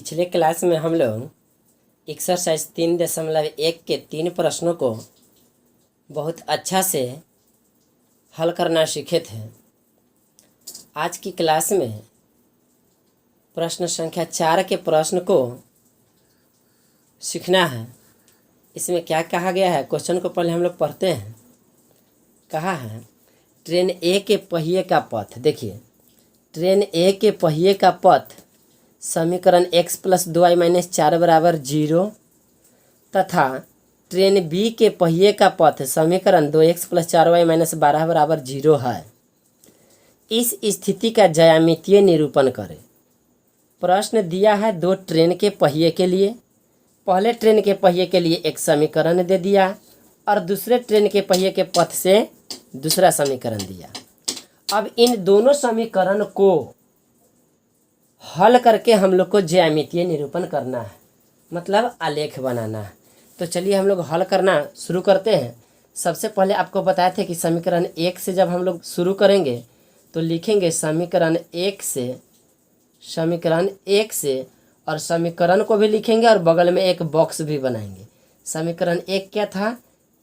पिछले क्लास में हम लोग एक्सरसाइज 3.1 के 3 प्रश्नों को बहुत अच्छा से हल करना सीखे थे। आज की क्लास में प्रश्न संख्या 4 के प्रश्न को सीखना है। इसमें क्या कहा गया है, क्वेश्चन को पहले हम लोग पढ़ते हैं। कहा है ट्रेन ए के पहिए का पथ। देखिए, ट्रेन ए के पहिए का पथ समीकरण x + 2y - 4 = 0 तथा ट्रेन बी के पहिए का पथ समीकरण 2x + 4y - 12 = 0 है। इस स्थिति का ज्यामितीय निरूपण करें। प्रश्न दिया है दो ट्रेन के पहिए के लिए। पहले ट्रेन के पहिए के लिए एक समीकरण दे दिया और दूसरे ट्रेन के पहिए के पथ से दूसरा समीकरण दिया। अब इन दोनों समीकरण को हल करके हम लोग को ज्यामितीय निरूपण करना है, मतलब आलेख बनाना है। तो चलिए हम लोग हल करना शुरू करते हैं। सबसे पहले आपको बताए थे कि समीकरण 1 से जब हम लोग शुरू करेंगे तो लिखेंगे समीकरण 1 से और समीकरण को भी लिखेंगे और बगल में एक बॉक्स भी बनाएंगे। समीकरण 1 क्या था,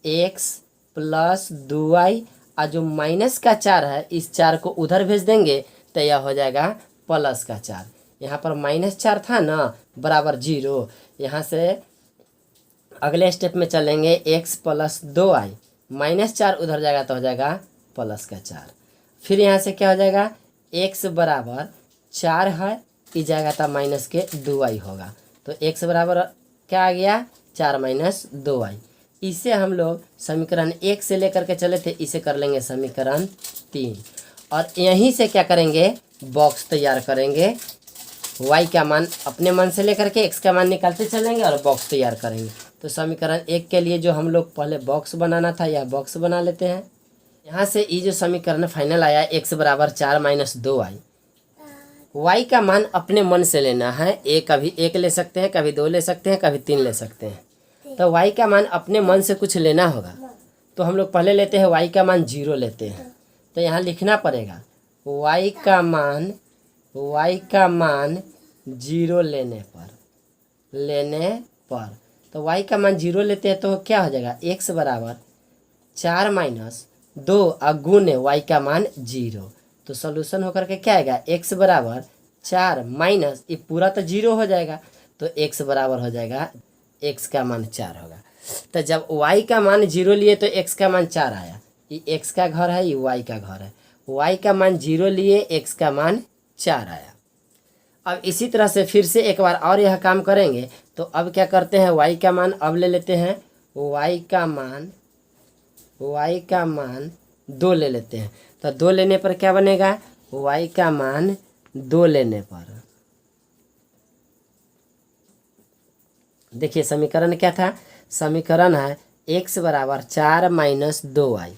x + 2y और जो माइनस का 4 है इस 4 को उधर भेज देंगे तो यह हो जाएगा प्लस का 4। यहाँ पर -4 था ना, बराबर 0। यहाँ से अगले स्टेप में चलेंगे x + 2y -4 उधर जाएगा तो हो जाएगा प्लस का 4। फिर यहाँ से क्या हो जाएगा, x बराबर 4 है, इस जाएगा तो माइनस के 2y होगा। तो x बराबर क्या आ गया, 4 - 2y। इसे हम लोग समीकरण 1 से लेकर के चले थे, इसे कर लेंगे समीकरण 3 और यहीं से क्या करेंगे, बॉक्स तैयार करेंगे। y का मान अपने मन से लेकर के x का मान निकालते चलेंगे और बॉक्स तैयार करेंगे। तो समीकरण 1 के लिए जो हम लोग पहले बॉक्स बनाना था, यह बॉक्स बना लेते हैं। यहाँ से ये जो समीकरण फाइनल आया x बराबर 4 - 2y, y का मान अपने मन से लेना है। कभी 1 ले सकते हैं, कभी 2 ले सकते हैं, कभी 3 ले सकते हैं। तो y का मान अपने मन से कुछ लेना होगा। तो हम लोग पहले लेते हैं y का मान 0 लेते हैं। तो यहाँ लिखना पड़ेगा y का मान 0 लेने पर तो y का मान 0 लेते हैं तो क्या हो जाएगा, x बराबर 4 - 2 और गुने y का मान 0। तो सॉल्यूशन होकर के क्या आएगा, x बराबर 4 माइनस ये पूरा तो 0 हो जाएगा तो x बराबर हो जाएगा, x का मान 4 होगा। तो जब y का मान 0 लिए तो x का मान 4 आया। ये x का घर है, ये y का घर है। y का मान 0 लिए, x का मान 4 आया। अब इसी तरह से फिर से एक बार और यह काम करेंगे। तो अब क्या करते हैं, y का मान अब ले लेते हैं, y का मान 2 ले लेते हैं। तो 2 लेने पर क्या बनेगा, y का मान 2 लेने पर देखिए समीकरण क्या था, समीकरण है x बराबर 4 - 2y।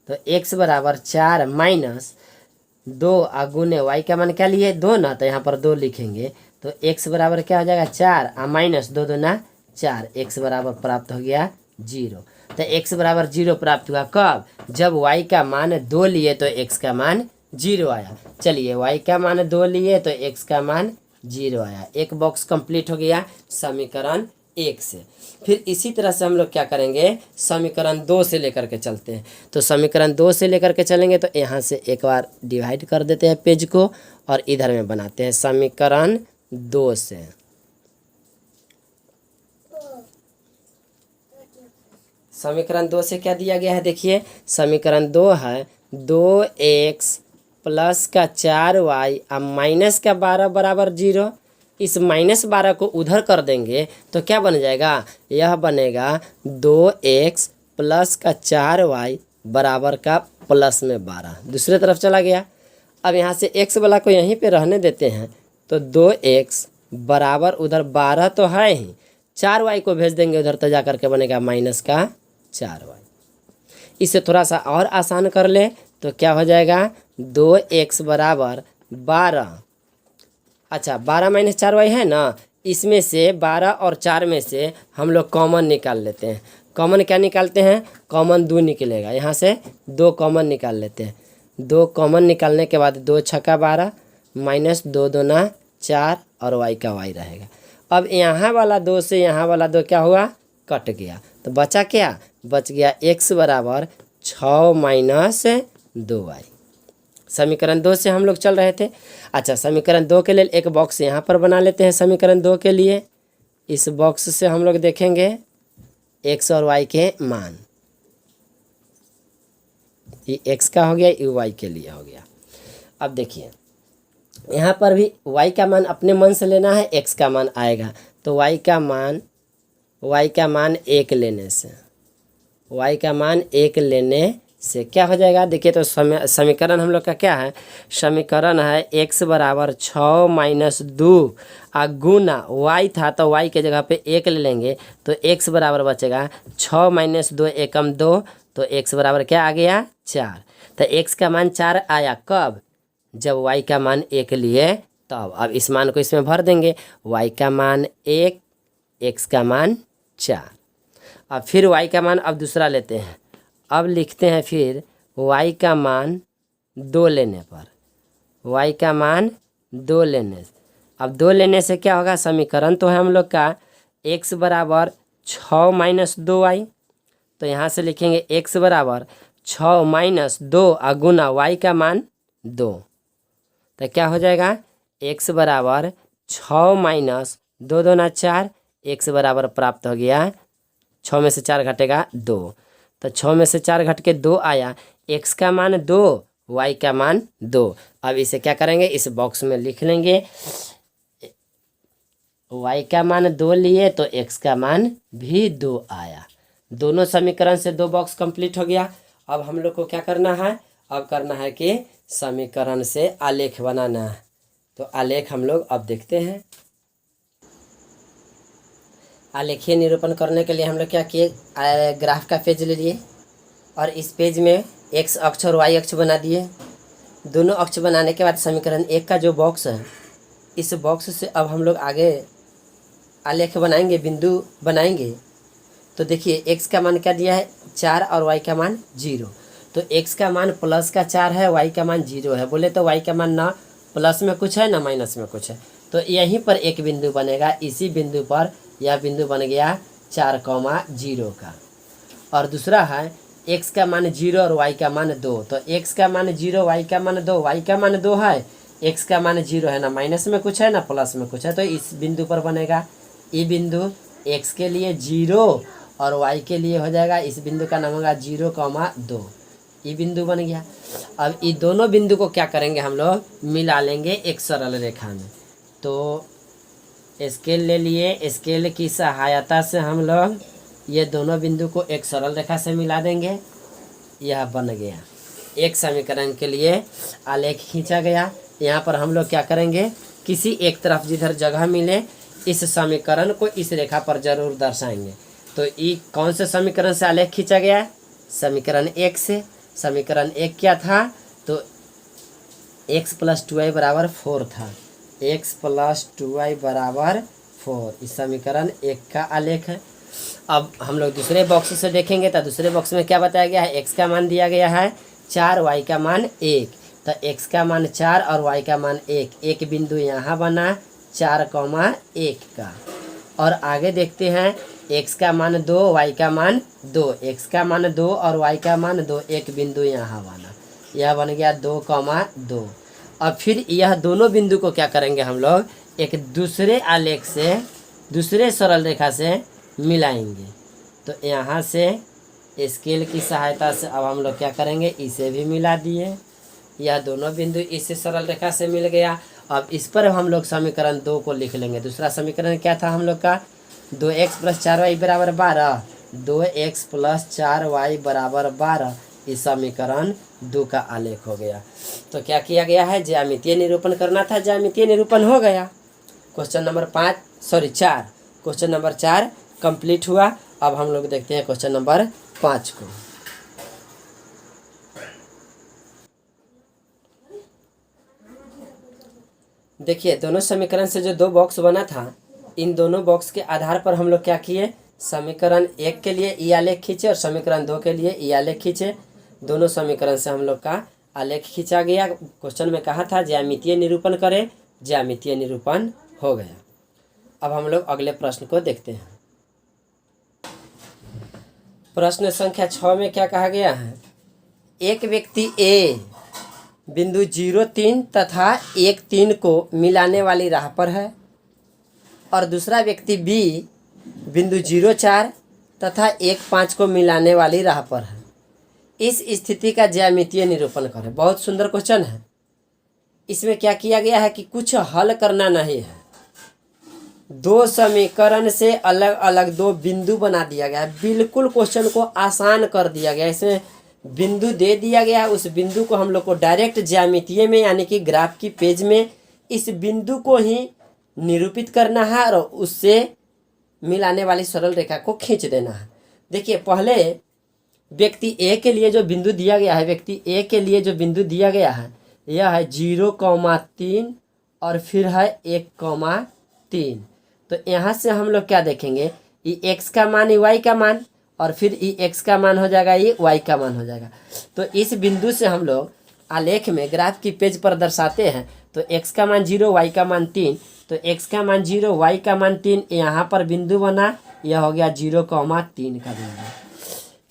तो x बराबर 4 - 2 गुने y का मान क्या लिए, 2 ना, तो यहाँ पर 2 लिखेंगे। तो x बराबर क्या हो जाएगा, 4 - 2 दूना 4, x बराबर प्राप्त हो गया 0। तो x बराबर 0 प्राप्त हुआ कब, जब y का मान 2 लिए तो x का मान 0 आया। चलिए y का मान 2 लिए तो x का मान 0 आया। एक बॉक्स कंप्लीट हो गया समीकरण 1 से। फिर इसी तरह से हम लोग क्या करेंगे, समीकरण 2 से लेकर के चलते हैं। तो समीकरण 2 से लेकर के चलेंगे तो यहाँ से एक बार डिवाइड कर देते हैं पेज को और इधर में बनाते हैं समीकरण 2 से। समीकरण 2 से क्या दिया गया है, देखिए समीकरण 2 है 2x + 4y और -12 बराबर 0। इस -12 को उधर कर देंगे तो क्या बन जाएगा, यह बनेगा 2x + 4y बराबर का +12। दूसरे तरफ चला गया। अब यहाँ से x वाला को यहीं पे रहने देते हैं। तो 2x बराबर उधर 12 तो है ही, 4y को भेज देंगे उधर तो जा करके बनेगा -4y। इसे थोड़ा सा और आसान कर ले तो क्या हो जाएगा, 2x बराबर 12। अच्छा 12 - 4y है ना, इसमें से 12 और 4 में से हम लोग कॉमन निकाल लेते हैं। कॉमन क्या निकालते हैं, कॉमन 2 निकलेगा। यहाँ से 2 कॉमन निकाल लेते हैं। 2 कॉमन निकालने के बाद 2 × 12 -2 दूना 4 और y का y रहेगा। अब यहाँ वाला 2 से यहाँ वाला 2 क्या हुआ, कट गया, तो बचा क्या, बच गया x बराबर 6 माइनस 2y। समीकरण 2 से हम लोग चल रहे थे। अच्छा, समीकरण 2 के लिए एक बॉक्स यहाँ पर बना लेते हैं। समीकरण 2 के लिए इस बॉक्स से हम लोग देखेंगे x और y के मान। ये x का हो गया, ये y के लिए हो गया। अब देखिए यहाँ पर भी y का मान अपने मन से लेना है, x का मान आएगा, तो y का मान 1 लेने से, y का मान 1 लेने से क्या हो जाएगा, देखिए तो समीकरण हम लोग का क्या है, समीकरण है x बराबर 6 माइनस 2 गुना y था, तो y के जगह पे 1 ले लेंगे, तो x बराबर बचेगा 6 माइनस 2 एकम 2, तो x बराबर क्या आ गया, 4। तो x का मान 4 आया कब, जब y का मान 1 लिए तब। अब इस मान को इसमें भर देंगे, y का मान 1, x का मान 4। अब फिर y का मान अब दूसरा लेते हैं, अब लिखते हैं फिर y का मान 2 लेने पर, y का मान 2 लेने, अब 2 लेने से क्या होगा, समीकरण तो है हम लोग का x बराबर 6 माइनस 2y, तो यहाँ से लिखेंगे x बराबर 6 माइनस 2 गुना y का मान 2, तो क्या हो जाएगा, x बराबर 6 माइनस 2 दूना 4, x बराबर प्राप्त हो गया 6 में से 4 घटेगा 2, तो 6 में से 4 घट के 2 आया, x का मान 2, y का मान 2। अब इसे क्या करेंगे, इस बॉक्स में लिख लेंगे, y का मान 2 लिए तो x का मान भी 2 आया। दोनों समीकरण से 2 बॉक्स कंप्लीट हो गया। अब हम लोग को क्या करना है, अब करना है कि समीकरण से आलेख बनाना है। तो आलेख हम लोग अब देखते हैं। आलेखीय निरूपण करने के लिए हम लोग क्या किए, ग्राफ का पेज ले लिए और इस पेज में x अक्ष और y अक्ष बना दिए। दोनों अक्ष बनाने के बाद समीकरण 1 का जो बॉक्स है, इस बॉक्स से अब हम लोग आगे आलेख बनाएंगे, बिंदु बनाएंगे। तो देखिए x का मान क्या दिया है, 4 और y का मान 0, तो x का मान प्लस का 4 है, y का मान 0 है। बोले तो y का मान ना प्लस में कुछ है ना माइनस में कुछ है, तो यहीं पर एक बिंदु बनेगा, इसी बिंदु पर यह बिंदु बन गया 4,0 का। और दूसरा है x का मान 0 और y का मान 2, तो x का मान 0, y का मान 2, y का मान 2 है, x का मान 0 है, ना माइनस में कुछ है ना प्लस में कुछ है, तो इस बिंदु पर बनेगा। ये बिंदु x के लिए 0 और y के लिए हो जाएगा, इस बिंदु का नाम होगा 0,2, ये बिंदु बन गया। अब ये दोनों बिंदु को क्या करेंगे, हम लोग मिला लेंगे एक सरल रेखा में। तो स्केल ले लिए, स्केल की सहायता से हम लोग ये दोनों बिंदु को एक सरल रेखा से मिला देंगे। यह बन गया, एक समीकरण के लिए आलेख खींचा गया। यहाँ पर हम लोग क्या करेंगे, किसी एक तरफ जिधर जगह मिले इस समीकरण को इस रेखा पर जरूर दर्शाएंगे। तो ये कौन से समीकरण से आलेख खींचा गया, समीकरण 1 से। समीकरण 1 क्या था, तो x प्लस 2y बराबर 4 था, x प्लस 2y बराबर 4, इस समीकरण 1 का आलेख है। अब हम लोग दूसरे बॉक्स से देखेंगे, तो दूसरे बॉक्स में क्या बताया गया है, x का मान दिया गया है 4, y का मान 1, तो x का मान 4 और y का मान 1, एक बिंदु यहाँ बना 4,1 का। और आगे देखते हैं, x का मान 2, y का मान 2, x का मान 2 और y का मान 2, एक बिंदु यहाँ बना, यह बन गया 2,2। अब फिर यह दोनों बिंदु को क्या करेंगे, हम लोग एक दूसरे आलेख से, दूसरे सरल रेखा से मिलाएंगे। तो यहाँ से स्केल की सहायता से अब हम लोग क्या करेंगे, इसे भी मिला दिए, यह दोनों बिंदु इस सरल रेखा से मिल गया। अब इस पर हम लोग समीकरण 2 को लिख लेंगे। दूसरा समीकरण क्या था हम लोग का, 2x प्लस 4y बराबर 12, 2x प्लस 4y बराबर 12, इस समीकरण 2 का आलेख हो गया। तो क्या किया गया है, ज्यामितीय निरूपण करना था, ज्यामितीय निरूपण हो गया। Question number 4, question number 4 complete हुआ। अब हम लोग देखते हैं क्वेश्चन नंबर 5 को। देखिए दोनों समीकरण से जो 2 बॉक्स बना था, इन दोनों बॉक्स के आधार पर हम लोग क्या किए, समीकरण 1 के लिए ई आलेख खींचे और समीकरण 2 के लिए ई आलेख खींचे। दोनों समीकरण से हम लोग का आलेख खींचा गया। क्वेश्चन में कहा था ज्यामितीय निरूपण करें, ज्यामितीय निरूपण हो गया। अब हम लोग अगले प्रश्न को देखते हैं। प्रश्न संख्या 6 में क्या कहा गया है? एक व्यक्ति ए बिंदु 0 3 तथा 1 3 को मिलाने वाली राह पर है और दूसरा व्यक्ति बी बिंदु 0 4 तथा 1 5 को मिलाने वाली राह पर है। इस स्थिति का ज्यामितीय निरूपण करें। बहुत सुंदर क्वेश्चन है। इसमें क्या किया गया है कि कुछ हल करना नहीं है, दो समीकरण से अलग अलग दो बिंदु बना दिया गया है। बिल्कुल क्वेश्चन को आसान कर दिया गया है। इसमें बिंदु दे दिया गया है, उस बिंदु को हम लोग को डायरेक्ट ज्यामितीय में यानी कि ग्राफ की पेज में इस बिंदु को ही निरूपित करना है और उससे मिलाने वाली सरल रेखा को खींच देना है। देखिए, पहले व्यक्ति ए के लिए जो बिंदु दिया गया है, व्यक्ति ए के लिए जो बिंदु दिया गया है यह है 0,3 और फिर है 1,3। तो यहाँ से हम लोग क्या देखेंगे, ये x का मान ये y का मान और फिर ये x का मान हो जाएगा, ये y का मान हो जाएगा। तो इस बिंदु से हम लोग आलेख में ग्राफ की पेज पर दर्शाते हैं। तो x का मान 0 y का मान 3, तो x का मान 0 y का मान 3 यहाँ पर बिंदु बना, यह हो गया 0,3 का बिंदु।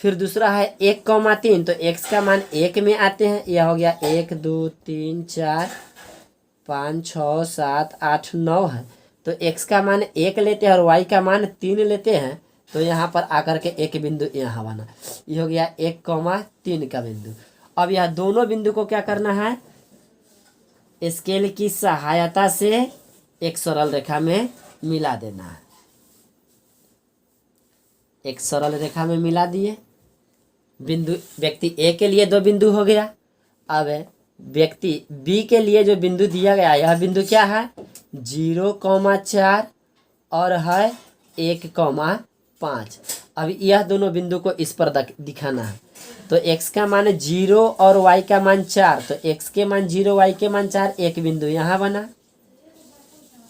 फिर दूसरा है 1,3, तो x का मान 1 में आते हैं, यह हो गया 1 2 3 4 5 6 7 8 9 है। तो x का मान 1 लेते हैं और y का मान 3 लेते हैं, तो यहाँ पर आकर के एक बिंदु यहाँ बना, ये हो गया 1,3 का बिंदु। अब यह दोनों बिंदु को क्या करना है, स्केल की सहायता से एक सरल रेखा में मिला देना है। एक सरल रेखा में मिला दिए। बिंदु व्यक्ति ए के लिए दो बिंदु हो गया। अब व्यक्ति बी के लिए जो बिंदु दिया गया, यह बिंदु क्या है 0,4 और है 1,5। अब यह दोनों बिंदु को इस पर दिखाना है। तो x का मान 0 और y का मान 4, तो x के मान 0 y के मान 4, एक बिंदु यहाँ बना।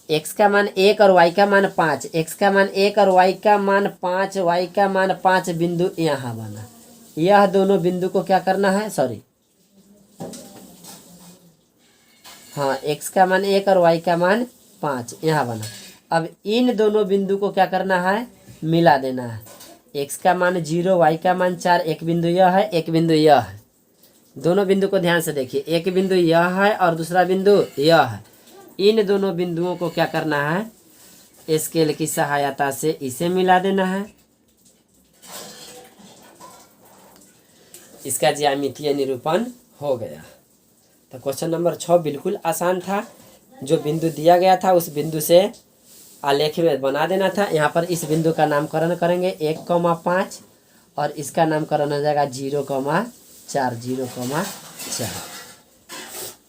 x का मान 1 और y का मान 5, x का मान 1 और y का मान 5, y का मान 5 बिंदु यहाँ बना। यह दोनों बिंदु को क्या करना है, सॉरी हाँ, x का मान 1 और y का मान 5 यहाँ बना। अब इन दोनों बिंदु को क्या करना है, मिला देना है। x का मान 0 y का मान 4, एक बिंदु यह है, एक बिंदु यह है। दोनों बिंदु को ध्यान से देखिए, एक बिंदु यह है और दूसरा बिंदु यह है। इन दोनों बिंदुओं को क्या करना है, स्केल की सहायता से इसे मिला देना है। इसका ज्यामितीय निरूपण हो गया। तो क्वेश्चन नंबर 6 बिल्कुल आसान था। जो बिंदु दिया गया था उस बिंदु से आलेख में बना देना था। यहाँ पर इस बिंदु का नामकरण करेंगे 1,5 और इसका नामकरण हो जाएगा 0,4, 0,4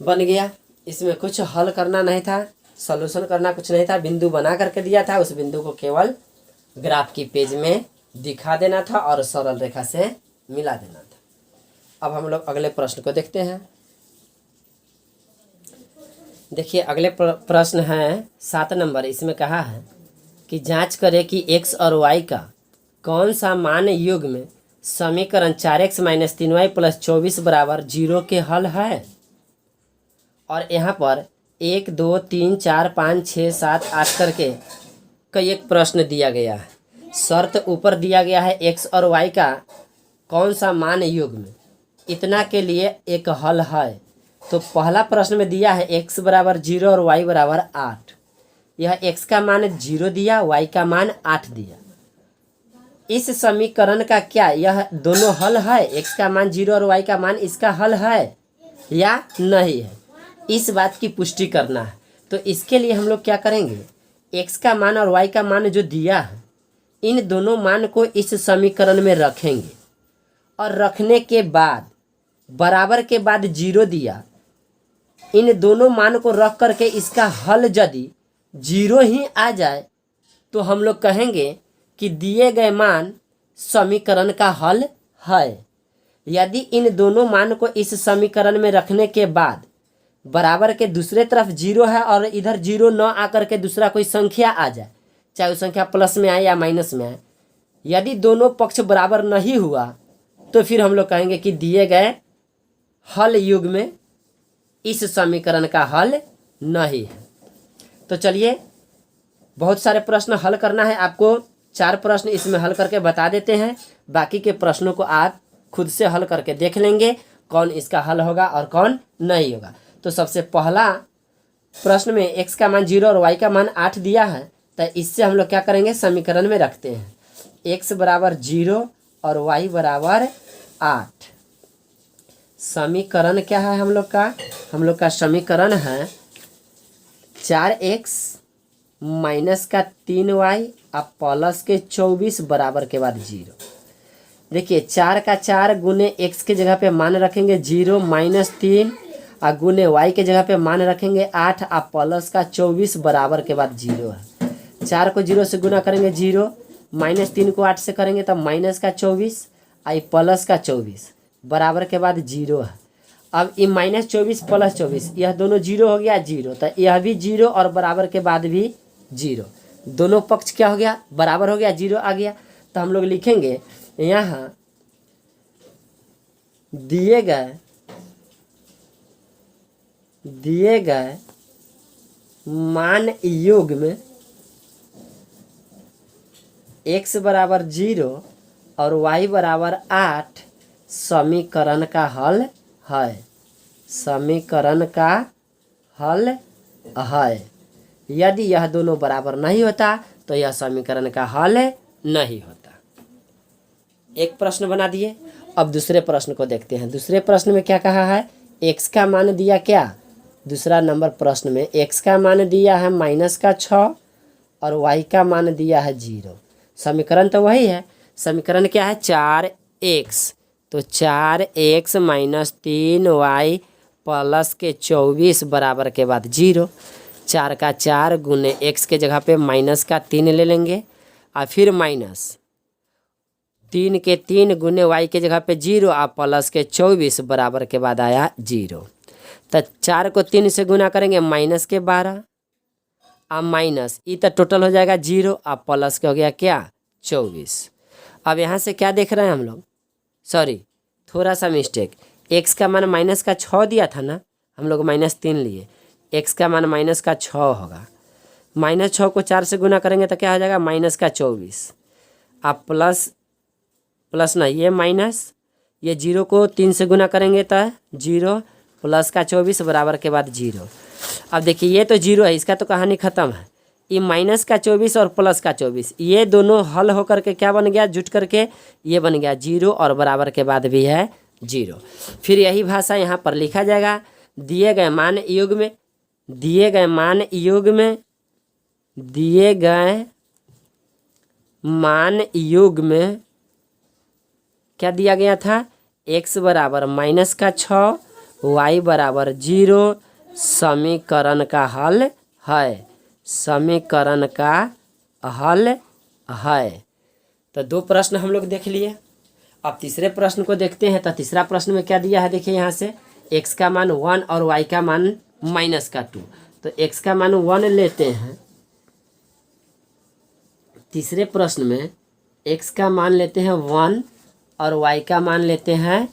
बन गया। इसमें कुछ हल करना नहीं था, सॉल्यूशन करना कुछ नहीं था। बिंदु बना करके दिया था, उस बिंदु को केवल ग्राफ की पेज में दिखा देना था और सरल रेखा से मिला देना था। अब हम लोग अगले प्रश्न को देखते हैं। देखिए, अगले प्रश्न है 7 नंबर। इसमें कहा है कि जांच करें कि x और y का कौन सा मान युग्म समीकरण 4x - 3y + 24 = 0 के हल है। और यहाँ पर 1 2 3 4 5 6 7 8 करके कई एक प्रश्न दिया गया है। शर्त ऊपर दिया गया है x और y का कौन सा मान युग्म, इतना के लिए एक हल है। तो पहला प्रश्न में दिया है x = 0 और y = 8। यह x का मान 0 दिया, y का मान 8 दिया। इस समीकरण का क्या यह दोनों हल है, x का मान 0 और y का मान इसका हल है या नहीं है, इस बात की पुष्टि करना है। तो इसके लिए हम लोग क्या करेंगे, x का मान और y का मान जो दिया है इन दोनों मान को इस समीकरण में रखेंगे और रखने के बाद बराबर के बाद 0 दिया, इन दोनों मान को रख करके इसका हल यदि 0 ही आ जाए तो हम लोग कहेंगे कि दिए गए मान समीकरण का हल है। यदि इन दोनों मान को इस समीकरण में रखने के बाद बराबर के दूसरे तरफ 0 है और इधर 0 न आकर के दूसरा कोई संख्या आ जाए, चाहे वो संख्या प्लस में आए या माइनस में आए, यदि दोनों पक्ष बराबर नहीं हुआ तो फिर हम लोग कहेंगे कि दिए गए हल युग्म में इस समीकरण का हल नहीं है। तो चलिए बहुत सारे प्रश्न हल करना है आपको। 4 प्रश्न इसमें हल करके बता देते हैं, बाकी के प्रश्नों को आप खुद से हल करके देख लेंगे कौन इसका हल होगा और कौन नहीं होगा। तो सबसे पहला प्रश्न में x का मान 0 और y का मान 8 दिया है, तो इससे हम लोग क्या करेंगे, समीकरण में रखते हैं। x बराबर 0 और y बराबर 8। समीकरण क्या है हम लोग का? हम लोग का समीकरण है 4x माइनस का 3y और प्लस के 24 बराबर के बाद 0। देखिए 4 का 4 गुने x के जगह पे मान रखेंगे 0 माइनस 3 और गुने y के जगह पे मान रखेंगे 8 और प्लस का 24 बराबर के बाद 0 है। 4 को 0 से गुना करेंगे 0, माइनस 3 को 8 से करेंगे तब माइनस का 24 और प्लस का 24 बराबर के बाद 0 है। अब ये माइनस 24 प्लस 24 यह दोनों 0 हो गया 0, तो यह भी 0 और बराबर के बाद भी 0, दोनों पक्ष क्या हो गया, बराबर हो गया, 0 आ गया। तो हम लोग लिखेंगे यहाँ दिए गए मान योग में x बराबर 0 और y बराबर 8 समीकरण का हल है। समीकरण का हल है। यदि यह दोनों बराबर नहीं होता तो यह समीकरण का हल नहीं होता। एक प्रश्न बना दिए। अब दूसरे प्रश्न को देखते हैं। दूसरे प्रश्न में क्या कहा है, x का मान दिया क्या, दूसरा नंबर प्रश्न में x का मान दिया है -6 और y का मान दिया है 0। समीकरण तो वही है। समीकरण क्या है, 4x, तो 4x माइनस 3y प्लस के 24 बराबर के बाद 0। 4 का 4 गुने x के जगह पे माइनस का 3 ले लेंगे और फिर माइनस 3 के 3 गुने y के जगह पे 0 और प्लस के 24 बराबर के बाद आया 0। तो 4 को 3 से गुना करेंगे माइनस के 12 और माइनस ये तो टोटल हो जाएगा 0 और प्लस के हो गया क्या, 24। अब यहाँ से क्या देख रहे हैं हम लोग, सॉरी थोड़ा सा मिस्टेक, x का मान -6 दिया था ना, हम लोग -3 लिए, x का मान -6 होगा। -6 को 4 से गुना करेंगे तो क्या हो जाएगा, -24। अब प्लस ना ये माइनस, ये 0 को 3 से गुना करेंगे तो 0 प्लस का 24 बराबर के बाद 0। अब देखिए ये तो 0 है, इसका तो कहानी ख़त्म है। ये माइनस का 24 और प्लस का 24 ये दोनों हल होकर के क्या बन गया, जुट करके ये बन गया 0 और बराबर के बाद भी है 0। फिर यही भाषा यहाँ पर लिखा जाएगा। दिए गए मान योग में क्या दिया गया था, x बराबर -6 y बराबर 0 समीकरण का हल है। समीकरण का हल है। तो 2 प्रश्न हम लोग देख लिए। अब तीसरे प्रश्न को देखते हैं। तो तीसरा प्रश्न में क्या दिया है, देखिए यहाँ से x का मान 1 और y का मान -2। तो x का मान 1 लेते हैं। तीसरे प्रश्न में x का मान लेते हैं 1 और y का मान लेते हैं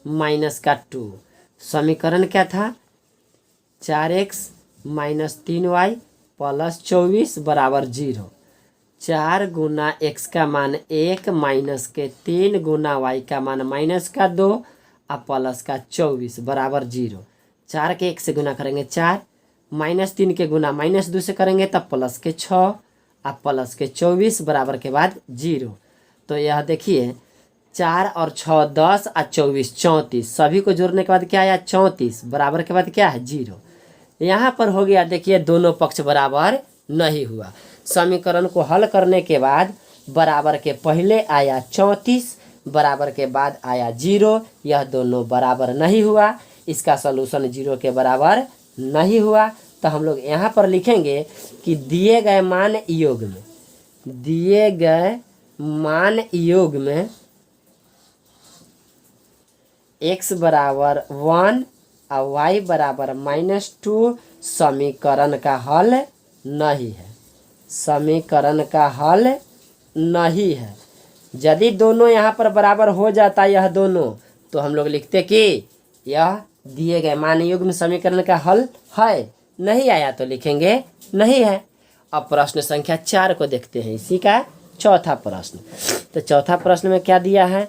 -2। समीकरण क्या था, 4x माइनस 3y प्लस 24 बराबर 0। 4 गुना x का मान 1 माइनस के 3 गुना y का मान -2 और प्लस का 24 बराबर 0। 4 के 1 से गुना करेंगे 4, -3 के गुना -2 से करेंगे तब प्लस के 6 और प्लस के 24 बराबर के बाद 0। तो यह देखिए 4 और 6 10 और 24 34, सभी को जोड़ने के बाद क्या आया 34 बराबर के बाद क्या है 0। यहाँ पर हो गया, देखिए दोनों पक्ष बराबर नहीं हुआ। समीकरण को हल करने के बाद बराबर के पहले आया 34 बराबर के बाद आया 0, यह दोनों बराबर नहीं हुआ। इसका सलूशन 0 के बराबर नहीं हुआ। तो हम लोग यहाँ पर लिखेंगे कि दिए गए मान योग में x बराबर 1 और y बराबर -2 समीकरण का हल नहीं है। समीकरण का हल नहीं है। यदि दोनों यहाँ पर बराबर हो जाता यह दोनों, तो हम लोग लिखते कि यह दिए गए मान योग में समीकरण का हल है। नहीं आया तो लिखेंगे नहीं है। अब प्रश्न संख्या 4 को देखते हैं, इसी का चौथा प्रश्न। तो चौथा प्रश्न में क्या दिया है,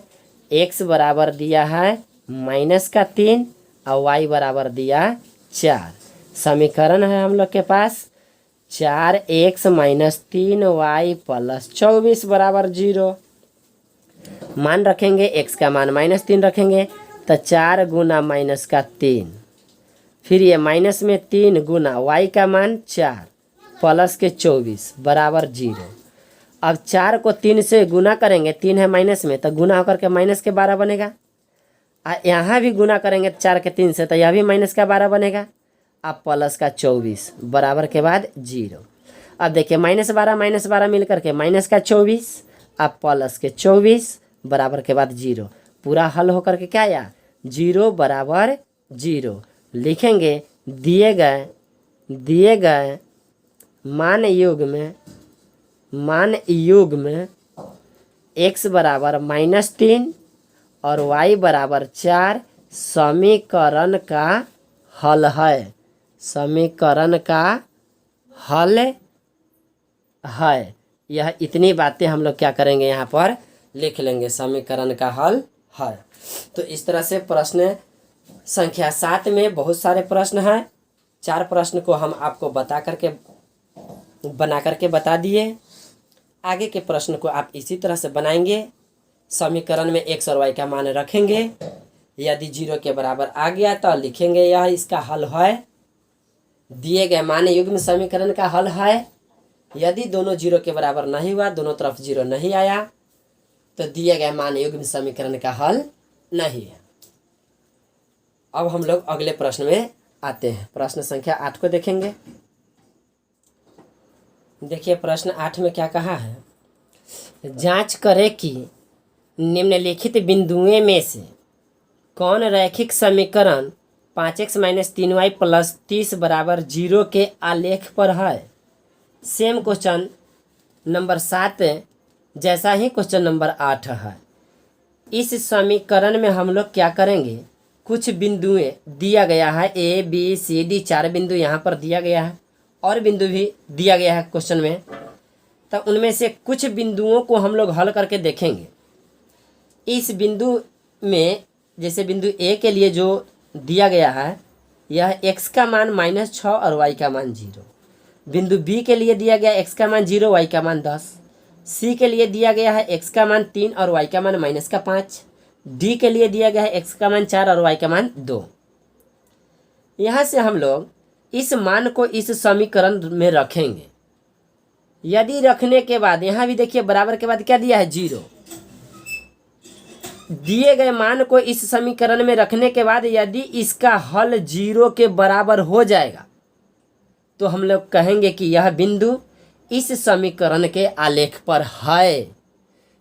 x बराबर दिया है -3 और y बराबर दिया 4। समीकरण है हम लोग के पास 4x - 3y + 24 बराबर 0। मान रखेंगे, x का मान -3 रखेंगे तो 4 गुना -3, फिर ये माइनस में 3 गुना y का मान 4 प्लस के 24 बराबर 0। अब 4 को 3 से गुना करेंगे, 3 है माइनस में तो गुना होकर के -12 बनेगा। यहाँ भी गुना करेंगे 4 के 3 से तो यह भी -12 बनेगा। अब प्लस का 24 बराबर के बाद 0। अब देखिए -12 मिल करके -24, अब प्लस के 24 बराबर के बाद 0। पूरा हल होकर के क्या आया, 0 बराबर 0। लिखेंगे दिए गए मान युग में x बराबर -3 और y बराबर 4 समीकरण का हल है। समीकरण का हल है। यह इतनी बातें हम लोग क्या करेंगे, यहाँ पर लिख लेंगे, समीकरण का हल है। तो इस तरह से प्रश्न संख्या 7 में बहुत सारे प्रश्न हैं। 4 प्रश्न को हम आपको बना करके बता दिए। आगे के प्रश्न को आप इसी तरह से बनाएंगे। समीकरण में x और y का मान रखेंगे, यदि 0 के बराबर आ गया तो लिखेंगे यह इसका हल है। दिए गए मान युग्म समीकरण का हल है। यदि दोनों 0 के बराबर नहीं हुआ, दोनों तरफ 0 नहीं आया, तो दिए गए मान युग्म समीकरण का हल नहीं है। अब हम लोग अगले प्रश्न में आते हैं। प्रश्न संख्या 8 को देखेंगे। देखिए प्रश्न 8 में क्या कहा है, जांच करें कि निम्नलिखित बिंदुओं में से कौन रैखिक समीकरण 5x - 3y + 30 बराबर 0 के आलेख पर है। सेम क्वेश्चन नंबर 7 जैसा ही क्वेश्चन नंबर 8 है। इस समीकरण में हम लोग क्या करेंगे, कुछ बिंदुएं दिया गया है, A B C D 4 बिंदु यहाँ पर दिया गया है, और बिंदु भी दिया गया है क्वेश्चन में। तो उनमें से कुछ बिंदुओं को हम लोग हल करके देखेंगे। इस बिंदु में जैसे बिंदु A के लिए जो दिया गया है, यह x का मान -6 और y का मान 0। बिंदु B के लिए दिया गया x का मान 0, y का मान 10। C के लिए दिया गया है x का मान 3 और y का मान -5। D के लिए दिया गया है x का मान 4 और y का मान 2। यहाँ से हम लोग इस मान को इस समीकरण में रखेंगे। यदि रखने के बाद यहाँ भी देखिए बराबर के बाद क्या दिया है, 0। दिए गए मान को इस समीकरण में रखने के बाद यदि इसका हल 0 के बराबर हो जाएगा तो हम लोग कहेंगे कि यह बिंदु इस समीकरण के आलेख पर है।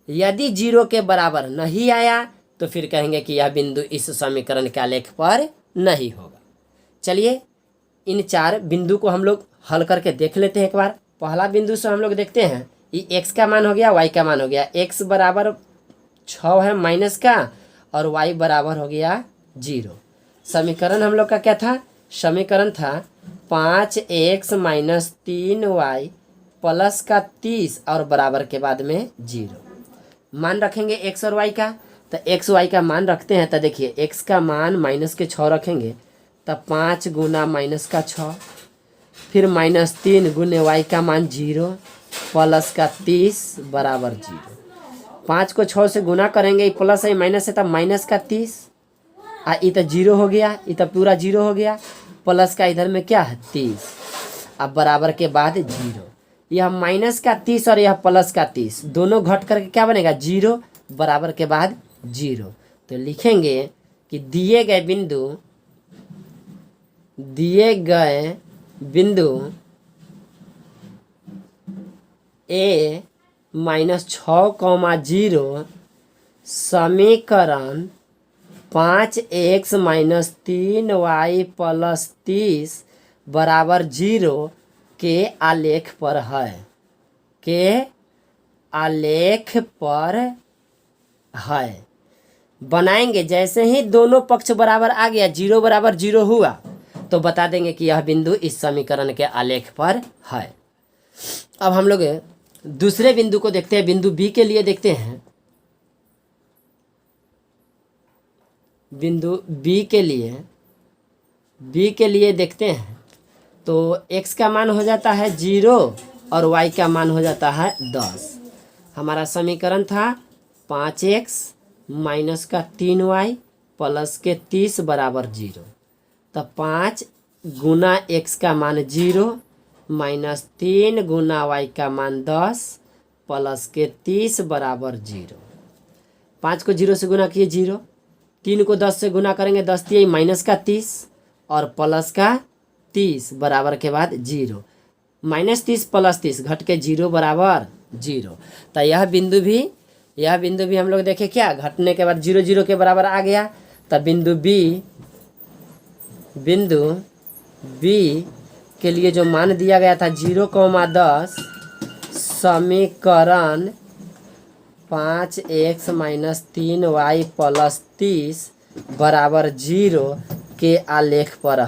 यदि 0 के बराबर नहीं आया तो फिर कहेंगे कि यह बिंदु इस समीकरण के आलेख पर नहीं होगा। चलिए इन 4 बिंदु को हम लोग हल करके देख लेते हैं एक बार। पहला बिंदु से हम लोग देखते हैं, ये x का मान हो गया, y का मान हो गया। x बराबर 6 है माइनस का और y बराबर हो गया 0। समीकरण हम लोग का क्या था, समीकरण था 5x - 3y प्लस का 30 और बराबर के बाद में 0। मान रखेंगे x और y का, तो x y का मान रखते हैं। तो देखिए x का मान -6 रखेंगे, तब 5 गुना -6, फिर -3 गुने y का मान 0 प्लस का 30 बराबर 0। 5 को 6 से गुना करेंगे, प्लस है माइनस है, तब माइनस का 30 ये तो 0 हो गया, ये तो पूरा 0 हो गया। प्लस का इधर में क्या है 30, अब बराबर के बाद 0। यह माइनस का 30 और यह प्लस का 30 दोनों घट करके क्या बनेगा 0, बराबर के बाद 0। तो लिखेंगे कि दिए गए बिंदु A -6, 0 समीकरण 5x - 3y + 30 बराबर 0 के आलेख पर है। बनाएंगे, जैसे ही दोनों पक्ष बराबर आ गया, 0 बराबर 0 हुआ, तो बता देंगे कि यह बिंदु इस समीकरण के आलेख पर है। अब हम लोग दूसरे बिंदु को देखते हैं, बिंदु बी के लिए देखते हैं। बिंदु बी के लिए देखते हैं तो x का मान हो जाता है 0 और y का मान हो जाता है 10। हमारा समीकरण था 5x माइनस का 3y प्लस के 30 बराबर 0। तो 5 गुना x का मान 0 माइनस 3 गुना y का मान 10 प्लस के 30 बराबर 0। 5 को 0 से गुना किए 0, 3 को 10 से गुना करेंगे 10 3 माइनस का 30 और प्लस का 30 बराबर के बाद 0। माइनस 30 प्लस 30 घट के 0 बराबर 0। तो यह बिंदु भी हम लोग देखें क्या, घटने के बाद 0 0 के बराबर आ गया। तो बिंदु बी के लिए जो मान दिया गया था 0,10, समीकरण 5x माइनस 3y प्लस 30 बराबर 0 के आलेख पर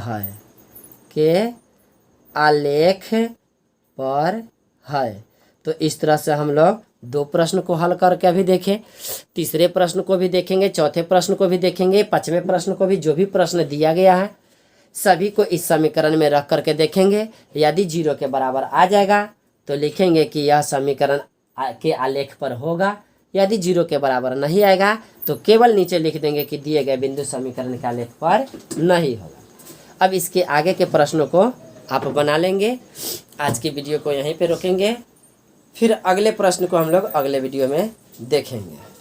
है। तो इस तरह से हम लोग 2 प्रश्न को हल करके अभी देखें, तीसरे प्रश्न को भी देखेंगे, चौथे प्रश्न को भी देखेंगे, 5वें प्रश्न को भी। जो भी प्रश्न दिया गया है सभी को इस समीकरण में रख करके देखेंगे। यदि 0 के बराबर आ जाएगा तो लिखेंगे कि यह समीकरण के आलेख पर होगा। यदि 0 के बराबर नहीं आएगा तो केवल नीचे लिख देंगे कि दिए गए बिंदु समीकरण के आलेख पर नहीं होगा। अब इसके आगे के प्रश्नों को आप बना लेंगे। आज की वीडियो को यहीं पे रोकेंगे, फिर अगले प्रश्न को हम लोग अगले वीडियो में देखेंगे।